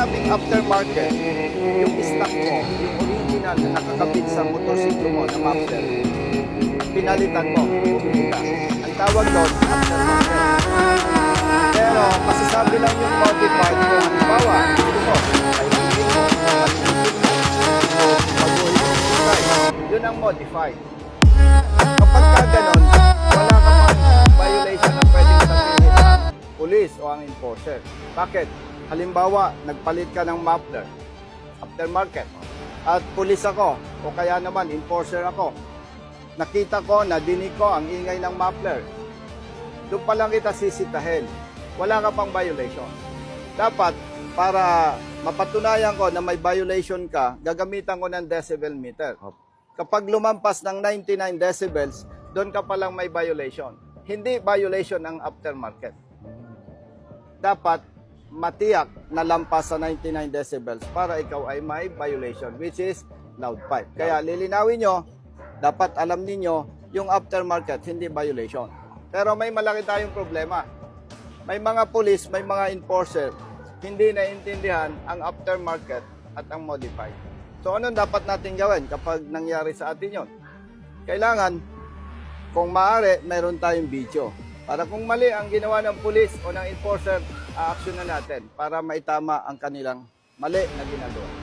sinabing aftermarket, yung stock mo, yung original na nakakabit sa motorsiklo mo na muffler, pinalitan mo, bumili ka. Ang tawag doon, aftermarket. Pero, masasabi lang yung modified mo. Halimbawa, ito mo, ay hindi mo, yun ang modified. Kapag ka ganon, wala ka pang violation na pwedeng sabihin ng police o ang enforcer. Bakit? Halimbawa, nagpalit ka ng muffler, aftermarket, at police ako, o kaya naman enforcer ako. Nakita ko, nadinig ko ang ingay ng muffler. Doon pa lang kita sisitahin. Wala ka pang violation. Dapat, para mapatunayan ko na may violation ka, gagamitan ko ng decibel meter. Kapag lumampas ng 99 decibels, doon ka palang may violation. Hindi violation ang aftermarket. Dapat matiyak na lampas sa 99 decibels para ikaw ay may violation, which is loud pipe. Kaya lilinawin nyo, dapat alam niyo yung aftermarket, hindi violation. Pero may malaki tayong problema. May mga police, may mga enforcer, hindi naiintindihan ang aftermarket at ang modified. So, anong dapat natin gawin kapag nangyari sa atin yon? Kailangan, kung maaari, mayroon tayong video. Para kung mali ang ginawa ng police o ng enforcer, a-action na natin para maitama ang kanilang mali na ginagawa.